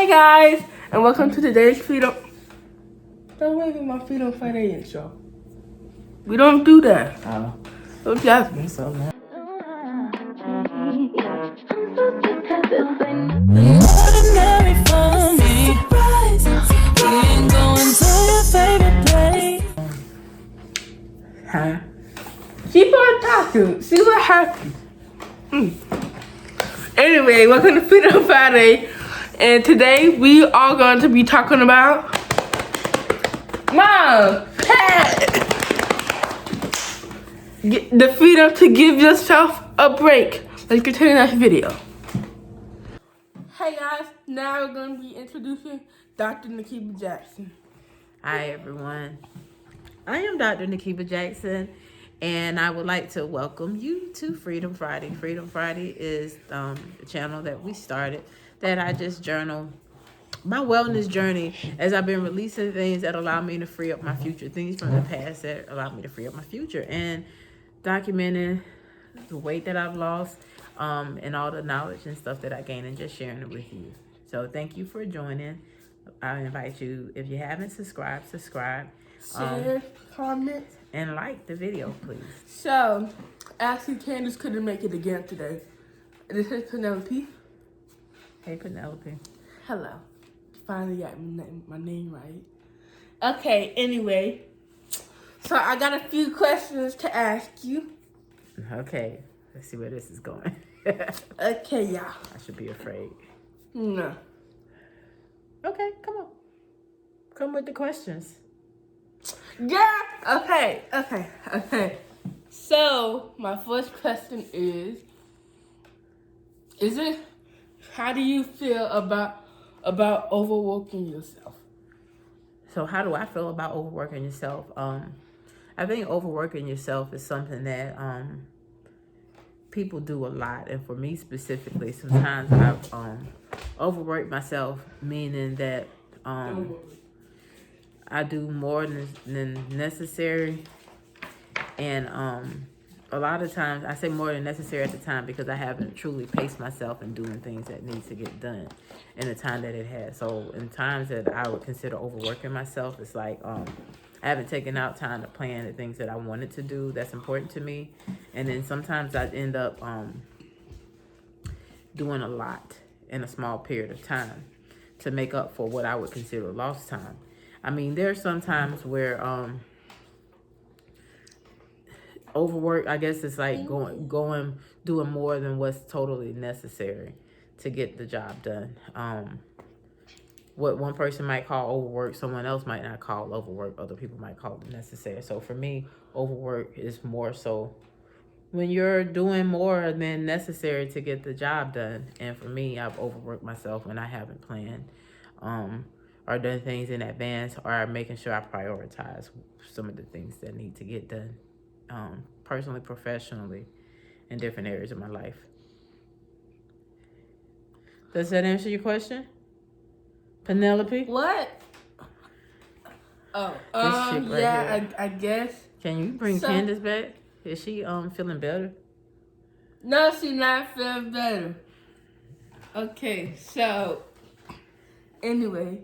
Hey guys, and welcome to today's Freedom. Don't wave in my Freedom Friday show. We don't do that. Don't judge me so much. Ordinary for me. We ain't going to your favorite place. Huh? Keep on talking. See what happens. Anyway, welcome to Freedom Friday. And today we are going to be talking about Mom, get the freedom to give yourself a break. Let's get to the next video. Hey guys, now we're going to be introducing Dr. Nakiba Jackson. Hi everyone, I am Dr. Nakiba Jackson, and I would like to welcome you to Freedom Friday. Freedom Friday is the channel that we started that I just journal my wellness journey as I've been releasing things that allow me to free up my future, things from the past that allow me to free up my future, and documenting the weight that I've lost and all the knowledge and stuff that I gained and just sharing it with you. So thank you for joining. I invite you, if you haven't subscribed, subscribe, Share, comment, and like the video, please. So, actually, Candace couldn't make it again today. This is Penelope. Hey Penelope. Hello. Finally got my name right. Okay, anyway. So, I got a few questions to ask you. Okay, let's see where this is going. Okay, y'all. I should be afraid. No. Okay, come on. Come with the questions. Yeah. Okay. So, my first question is it, how do you feel about overworking yourself? So how do I feel about overworking yourself? I think overworking yourself is something that people do a lot, and for me specifically, sometimes I've overworked myself, meaning that I do more than necessary, and a lot of times I say more than necessary at the time because I haven't truly paced myself in doing things that need to get done in the time that it has. So in times that I would consider overworking myself, it's like I haven't taken out time to plan the things that I wanted to do that's important to me, and then sometimes I end up doing a lot in a small period of time to make up for what I would consider lost time. I mean, there's some times where overwork, I guess it's like doing more than what's totally necessary to get the job done. What one person might call overwork, someone else might not call overwork. Other people might call it necessary. So for me, overwork is more so when you're doing more than necessary to get the job done. And for me, I've overworked myself when I haven't planned or done things in advance, or making sure I prioritize some of the things that need to get done personally, professionally, in different areas of my life. Does that answer your question, Penelope? What? Oh, This chick right yeah, here. I guess. Can you bring Candace back? Is she feeling better? No, she's not feeling better. Okay, so anyway,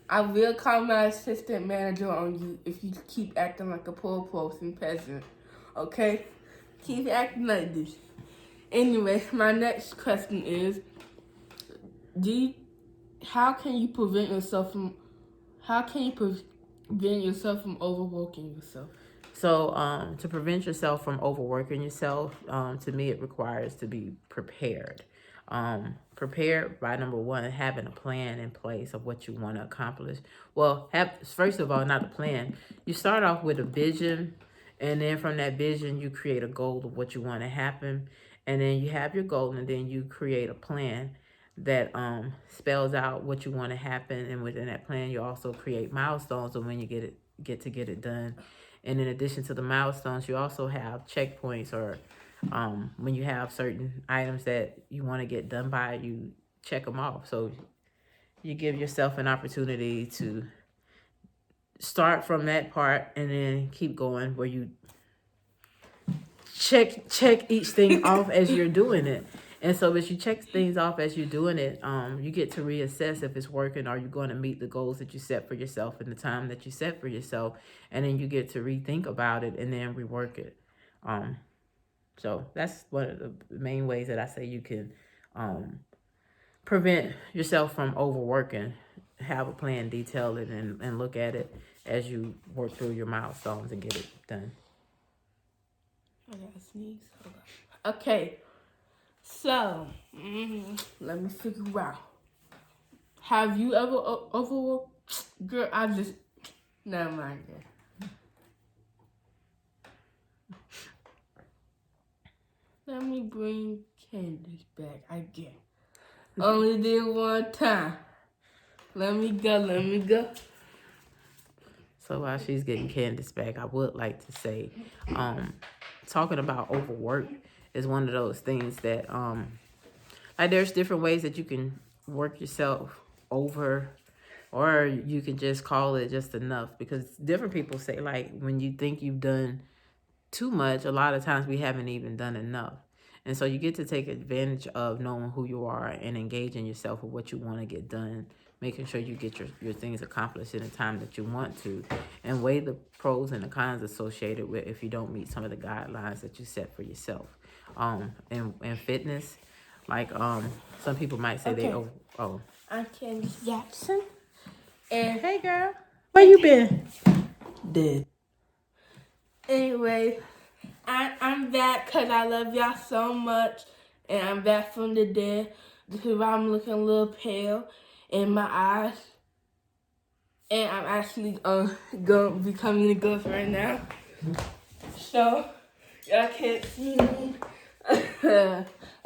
I will call my assistant manager on you if you keep acting like a poor person peasant. Okay? Keep acting like this. Anyway, my next question is, how can you prevent yourself from overworking yourself? So to prevent yourself from overworking yourself, to me, it requires to be prepared. Prepared by, number one, having a plan in place of what you want to accomplish. Well, first of all, not a plan. You start off with a vision, and then from that vision, you create a goal of what you want to happen. And then you have your goal, and then you create a plan that spells out what you want to happen. And within that plan, you also create milestones of when you get it done. And in addition to the milestones, you also have checkpoints, or when you have certain items that you want to get done by, you check them off. So you give yourself an opportunity to start from that part and then keep going, where you check each thing off as you're doing it. And so as you check things off as you're doing it, you get to reassess if it's working. Are you going to meet the goals that you set for yourself in the time that you set for yourself? And then you get to rethink about it and then rework it. So that's one of the main ways that I say you can prevent yourself from overworking. Have a plan, detail it, and look at it as you work through your milestones and get it done. I gotta sneeze. Hold on. Okay, so let me figure out. Have you ever overworked? Girl, never mind. Girl. Let me bring Candace back again. Only did one time. Let me go. So while she's getting Candace back, I would like to say, talking about overwork is one of those things that, like there's different ways that you can work yourself over, or you can just call it just enough, because different people say, like, when you think you've done too much, a lot of times we haven't even done enough. And so you get to take advantage of knowing who you are and engaging yourself with what you want to get done, making sure you get your things accomplished in the time that you want to, and weigh the pros and the cons associated with if you don't meet some of the guidelines that you set for yourself. And fitness, like some people might say Okay. I'm Candace Jackson. And hey girl, where you been? Dead. Anyway, I'm back because I love y'all so much. And I'm back from the dead. This is why I'm looking a little pale in my eyes. And I'm actually going to be coming to ghost right now. So, y'all can't see me.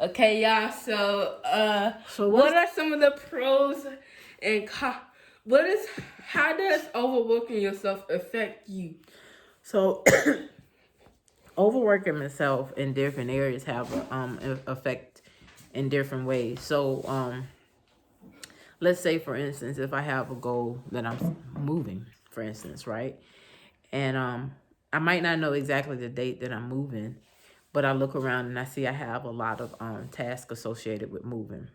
Okay, y'all. So what are some of the pros and cons? How does overworking yourself affect you? So overworking myself in different areas have a effect in different ways. So let's say, for instance, if I have a goal that I'm moving, for instance, right? And I might not know exactly the date that I'm moving, but I look around and I see I have a lot of tasks associated with moving.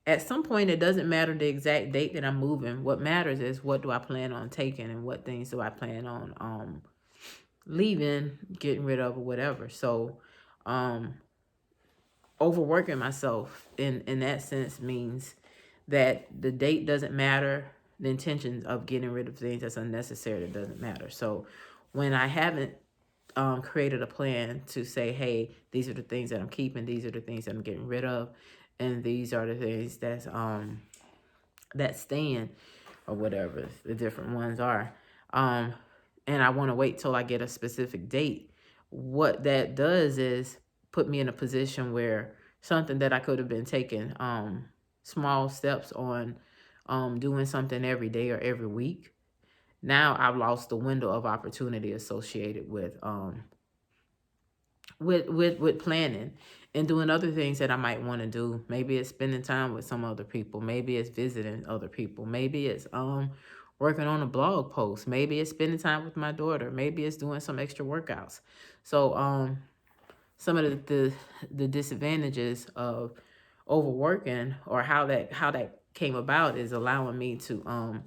At some point, it doesn't matter the exact date that I'm moving. What matters is what do I plan on taking and what things do I plan on leaving, getting rid of, or whatever. So overworking myself in that sense means that the date doesn't matter. The intention of getting rid of things that's unnecessary, that doesn't matter. So when I haven't created a plan to say, hey, these are the things that I'm keeping, these are the things that I'm getting rid of, and these are the things that's that stand, or whatever the different ones are, and I want to wait till I get a specific date, what that does is put me in a position where something that I could have been taking small steps on, doing something every day or every week, now I've lost the window of opportunity associated with planning and doing other things that I might want to do. Maybe it's spending time with some other people. Maybe it's visiting other people. Maybe it's working on a blog post. Maybe it's spending time with my daughter. Maybe it's doing some extra workouts. So some of the disadvantages of overworking, or how that came about, is allowing me to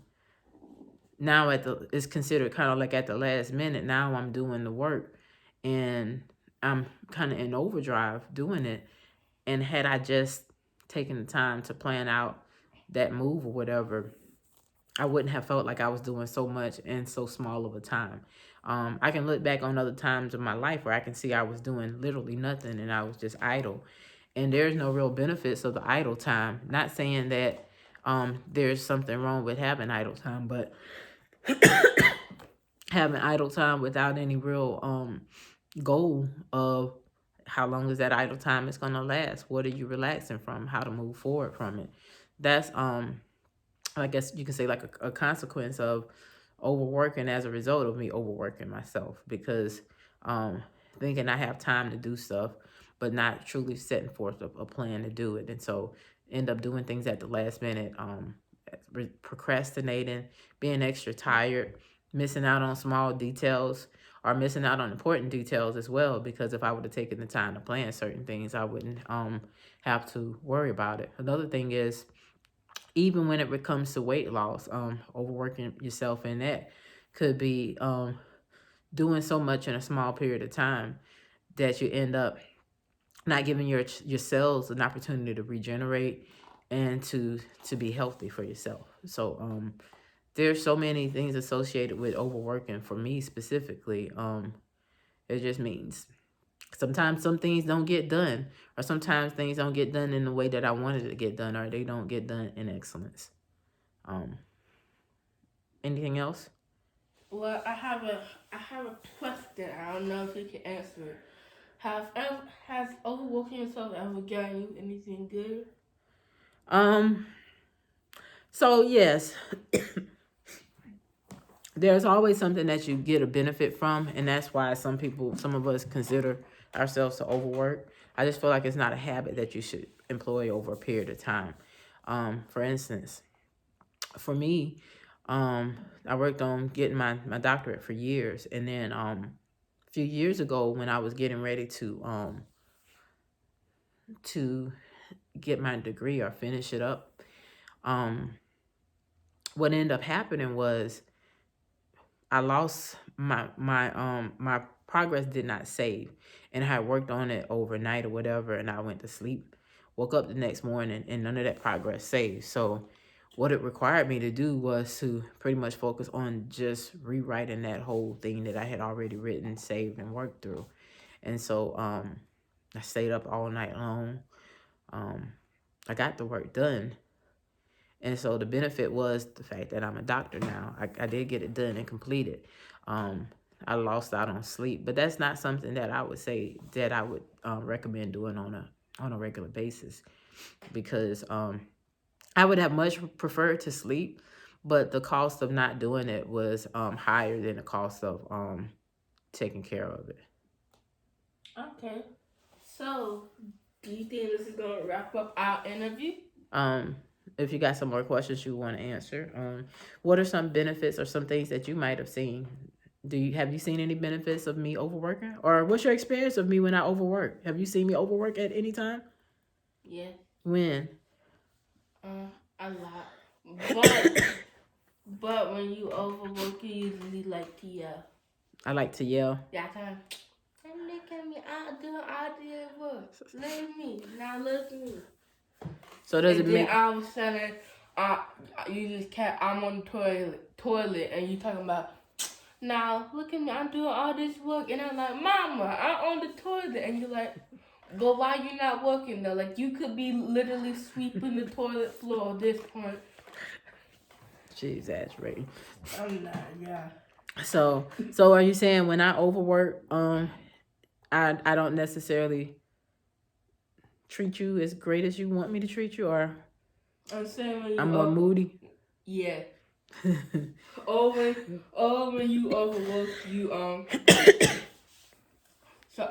now it's considered kind of like at the last minute. Now I'm doing the work and I'm kind of in overdrive doing it. And had I just taken the time to plan out that move or whatever, I wouldn't have felt like I was doing so much in so small of a time. I can look back on other times of my life where I can see I was doing literally nothing and I was just idle. And there's no real benefits of the idle time. Not saying that there's something wrong with having idle time, but having idle time without any real goal of how long is that idle time is going to last, what are you relaxing from, how to move forward from it. That's I guess you can say like a consequence of overworking as a result of me overworking myself, because thinking I have time to do stuff but not truly setting forth a plan to do it. And so end up doing things at the last minute, procrastinating, being extra tired, missing out on small details, or missing out on important details as well, because if I would have taken the time to plan certain things, I wouldn't have to worry about it. Another thing is, even when it comes to weight loss, overworking yourself in that could be doing so much in a small period of time that you end up not giving your cells an opportunity to regenerate and to be healthy for yourself. So there's so many things associated with overworking. For me specifically, it just means sometimes some things don't get done, or sometimes things don't get done in the way that I wanted it to get done, or they don't get done in excellence. Anything else? Well, I have a question. I don't know if you can answer it. Has overworking yourself ever gotten you anything good? Um. So yes, there's always something that you get a benefit from, and that's why some of us consider ourselves to overwork. I just feel like it's not a habit that you should employ over a period of time. For instance, for me, I worked on getting my doctorate for years, and then a few years ago, when I was getting ready to get my degree or finish it up, what ended up happening was I lost my progress did not save, and I had worked on it overnight or whatever, and I went to sleep, woke up the next morning, and none of that progress saved. So what it required me to do was to pretty much focus on just rewriting that whole thing that I had already written, saved, and worked through. And so I stayed up all night long. I got the work done. And so the benefit was the fact that I'm a doctor now. I did get it done and completed. I lost out on sleep, but that's not something that I would say that I would recommend doing on a regular basis, because I would have much preferred to sleep, but the cost of not doing it was higher than the cost of taking care of it. Okay. So, do you think this is gonna wrap up our interview? If you got some more questions you want to answer, what are some benefits or some things that you might have seen? Have you seen any benefits of me overworking, or what's your experience of me when I overwork? Have you seen me overwork at any time? Yeah. When? A lot. But when you overwork, you usually like to yell. I like to yell. Yeah, kind of. And look at me, I do idea work. Look at me. Now look at me. So does it And make? then all of a sudden, you just can't. I'm on the toilet, and you talking about. Now look at me, I'm doing all this work, and I'm like, Mama, I'm on the toilet, and you're like, but why you not working though? Like you could be literally sweeping the toilet floor at this point. Jeez, that's right. I'm not, yeah. So are you saying when I overwork, I don't necessarily treat you as great as you want me to treat you, or I'm saying when you I'm more moody? Yeah. Or when you overwork, you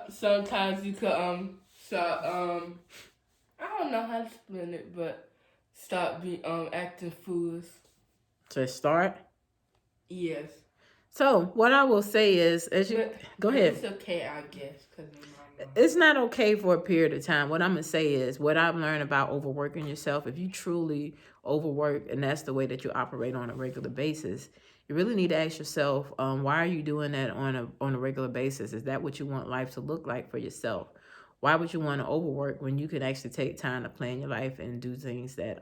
sometimes you could I don't know how to explain it, but stop be acting foolish. To start? Yes. So what I will say is, go ahead. It's okay, I guess, because it's not okay for a period of time. What I'm gonna say is, what I've learned about overworking yourself, if you truly overwork and that's the way that you operate on a regular basis, you really need to ask yourself, why are you doing that on a regular basis? Is that what you want life to look like for yourself? Why would you want to overwork when you can actually take time to plan your life and do things that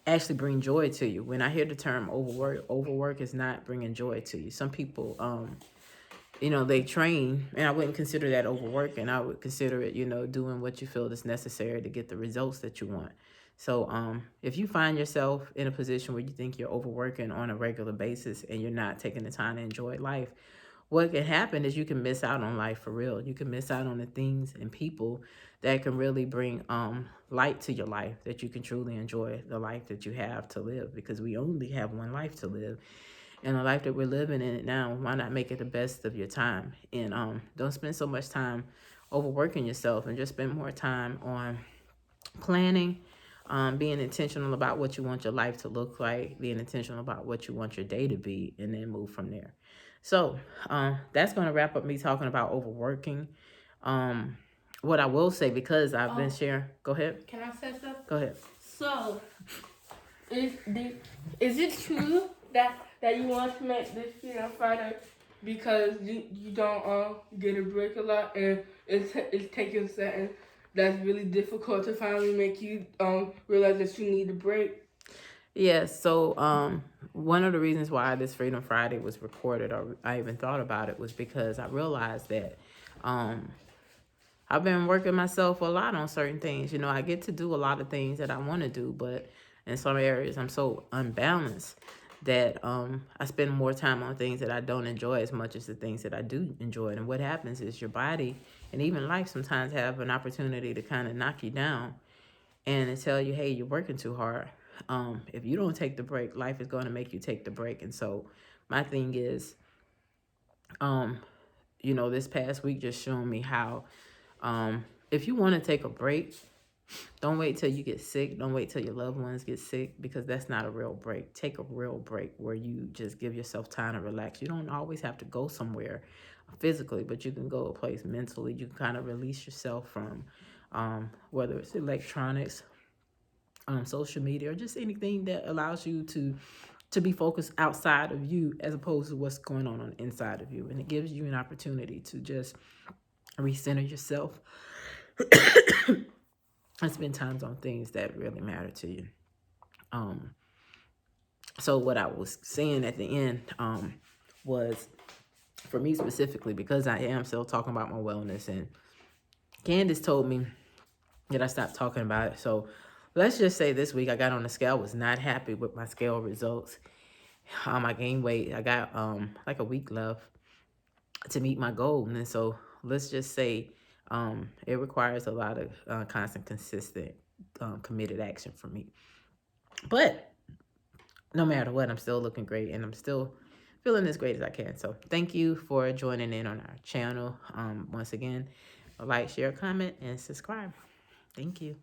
actually bring joy to you? When I hear the term overwork is not bringing joy to you. Some people they train, and I wouldn't consider that overworking. I would consider it, doing what you feel is necessary to get the results that you want. So if you find yourself in a position where you think you're overworking on a regular basis and you're not taking the time to enjoy life, what can happen is you can miss out on life for real. You can miss out on the things and people that can really bring light to your life, that you can truly enjoy the life that you have to live, because we only have one life to live. And the life that we're living in it now, why not make it the best of your time? And don't spend so much time overworking yourself, and just spend more time on planning, being intentional about what you want your life to look like, being intentional about what you want your day to be, and then move from there. So that's going to wrap up me talking about overworking. What I will say, because I've been sharing, go ahead. Can I say something? Go ahead. So, is it true that you want to make this Freedom Friday because you don't get a break a lot, and it's taking something that's really difficult to finally make you realize that you need a break? Yeah, so one of the reasons why this Freedom Friday was recorded, or I even thought about it, was because I realized that I've been working myself a lot on certain things. You know, I get to do a lot of things that I want to do, but in some areas I'm so unbalanced that I spend more time on things that I don't enjoy as much as the things that I do enjoy. And what happens is your body and even life sometimes have an opportunity to kind of knock you down and to tell you, hey, you're working too hard. If you don't take the break, life is going to make you take the break. And so my thing is, you know, this past week just showing me how if you want to take a break, don't wait till you get sick. Don't wait till your loved ones get sick, because that's not a real break. Take a real break where you just give yourself time to relax. You don't always have to go somewhere physically, but you can go a place mentally. You can kind of release yourself from whether it's electronics, social media, or just anything that allows you to be focused outside of you as opposed to what's going on the inside of you. And it gives you an opportunity to just recenter yourself and spend times on things that really matter to you. So what I was saying at the end was, for me specifically, because I am still talking about my wellness, and Candace told me that I stopped talking about it. So let's just say this week I got on the scale, was not happy with my scale results. I gained weight. I got like a week left to meet my goal. And so let's just say it requires a lot of constant, consistent, committed action from me. But no matter what, I'm still looking great, and I'm still feeling as great as I can. So thank you for joining in on our channel. Once again, like, share, comment, and subscribe. Thank you.